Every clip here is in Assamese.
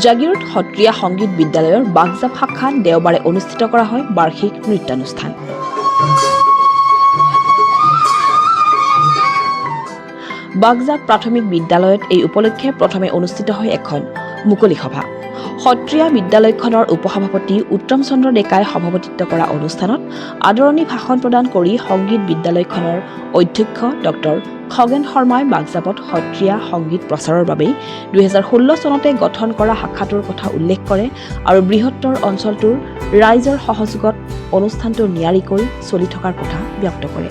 জাগিৰোড সত্ৰীয়া সংগীত বিদ্যালয়ৰ বাগজাপ শাখাত দেওবাৰে অনুষ্ঠিত কৰা হয় বাৰ্ষিক নৃত্যানুষ্ঠান। বাগজাপ প্ৰাথমিক বিদ্যালয়ত এই উপলক্ষে প্ৰথমে অনুষ্ঠিত হয় এখন মুকলি সভা। সত্ৰীয়া বিদ্যালয়খনৰ উপসভাপতি উত্তম চন্দ্ৰ ডেকাই সভাপতিত্ব কৰা অনুষ্ঠানত আদৰণি ভাষণ প্ৰদান কৰি সংগীত বিদ্যালয়খনৰ অধ্যক্ষ ডক্টৰ খগেন শৰ্মাই বাগজাপত সত্ৰীয়া সংগীত প্ৰচাৰৰ বাবে 2016 চনতে গঠন কৰা শাখাটোৰ কথা উল্লেখ কৰে আৰু বৃহত্তৰ অঞ্চলটোৰ ৰাইজৰ সহযোগত অনুষ্ঠানটো নিয়াৰিকৈ চলি থকাৰ কথা ব্যক্ত কৰে।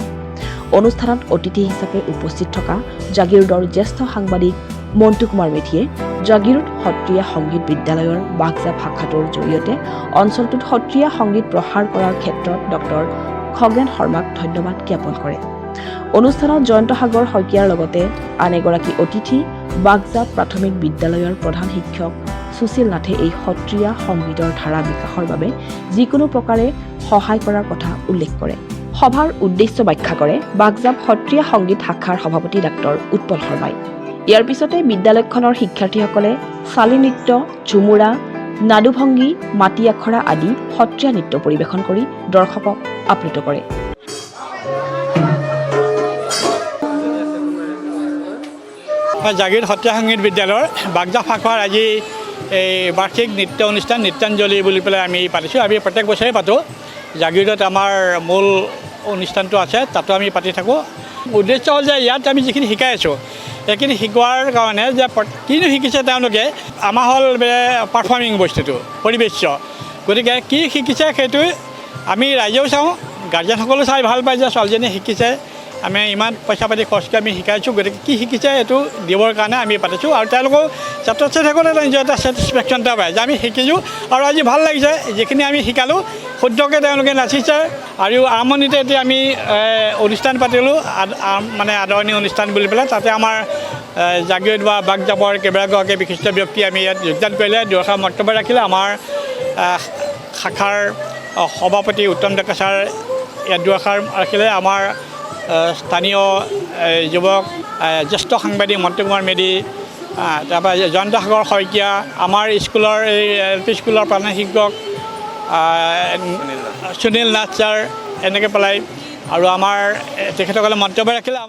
অনুষ্ঠানত অতিথি হিচাপে উপস্থিত থকা জাগিৰোডৰ জ্যেষ্ঠ সাংবাদিক মণ্টু কুমাৰ মেধিয়ে জাগিৰোড সত্ৰীয়া সংগীত বিদ্যালয়ৰ বাগজাপ শাখাটোৰ জৰিয়তে অঞ্চলটোত সত্ৰীয়া সংগীত প্ৰসাৰ কৰাৰ ক্ষেত্ৰত ডক্টৰ খগেন শৰ্মাক ধন্যবাদ জ্ঞাপন কৰে। অনুষ্ঠানত জয়ন্ত সাগৰ শইকীয়াৰ লগতে আন এগৰাকী অতিথি বাগজাপ প্ৰাথমিক বিদ্যালয়ৰ প্ৰধান শিক্ষক সুশীল নাথে এই সত্ৰীয়া সংগীতৰ ধাৰা বিকাশৰ বাবে যিকোনো প্ৰকাৰে সহায় কৰাৰ কথা উল্লেখ কৰে। সভাৰ উদ্দেশ্য ব্যাখ্যা কৰে বাগজাপ সত্ৰীয়া সংগীত শাখাৰ সভাপতি ডাক্তৰ উৎপল শৰ্মাই। ইয়াৰ পিছতে বিদ্যালয়খনৰ শিক্ষাৰ্থীসকলে চালি নৃত্য, ঝুমুৰা, নাদুভংগী, মাটি আখৰা আদি সত্ৰীয়া নৃত্য পৰিৱেশন কৰি দৰ্শকক আপ্লুত কৰে। জাগিৰোড সত্ৰীয়া সংগীত বিদ্যালয়ৰ বাগজাপ শাখাৰ আজি এই বাৰ্ষিক নৃত্য অনুষ্ঠান নৃত্যাঞ্জলি বুলি পেলাই আমি পাতিছোঁ। আমি প্ৰত্যেক বছৰে পাতোঁ। জাগিৰোডত আমাৰ মূল অনুষ্ঠানটো আছে, তাতো আমি পাতি থাকোঁ। উদ্দেশ্য হ'ল যে ইয়াত আমি যিখিনি শিকাই আছোঁ সেইখিনি শিকোৱাৰ কাৰণে যে কিনো শিকিছে তেওঁলোকে, আমাৰ হ'ল পাৰফৰ্মিং বস্তুটো পৰিৱেশ্য। গতিকে কি শিকিছে সেইটো আমি ৰাইজেও চাওঁ, গাৰ্জেনসকলেও চাই ভাল পায় যে ছোৱালীজনীয়ে শিকিছে, আমি ইমান পইচা পাতি খৰচ কৰি আমি শিকাইছোঁ। গতিকে কি শিকিছে এইটো দিবৰ কাৰণে আমি পাতিছোঁ আৰু তেওঁলোকেও ছাত্ৰ ছাত্ৰীসকলে নিজৰ এটা ছেটিছফেকশ্যন এটা পায় যে আমি শিকিছোঁ আৰু আজি ভাল লাগিছে যিখিনি আমি শিকালোঁ শুদ্ধকৈ তেওঁলোকে নাচিছে। আৰু আৰম্ভণিতে এতিয়া আমি অনুষ্ঠান পাতিলোঁ, মানে আদৰণি অনুষ্ঠান বুলি পেলাই। তাতে আমাৰ জাগিৰোড বা বাগজাপৰ কেইবাগৰাকী বিশিষ্ট ব্যক্তি আমি ইয়াত যোগদান কৰিলে, দুআষাৰ মন্তব্য ৰাখিলে। আমাৰ শাখাৰ সভাপতি উত্তম ডেকা ছাৰ ইয়াত দুআষাৰ ৰাখিলে। আমাৰ স্থানীয় যুৱক জ্যেষ্ঠ সাংবাদিক মণ্টু কুমাৰ মেধি, তাৰপৰা জয়ন্ত সাগৰ শইকীয়া, আমাৰ স্কুলৰ এই LP স্কুলৰ প্ৰধান শিক্ষক সুনীল নাথ ছাৰ, এনেকৈ পেলাই আৰু আমাৰ তেখেতসকলে মন্তব্য ৰাখিলে।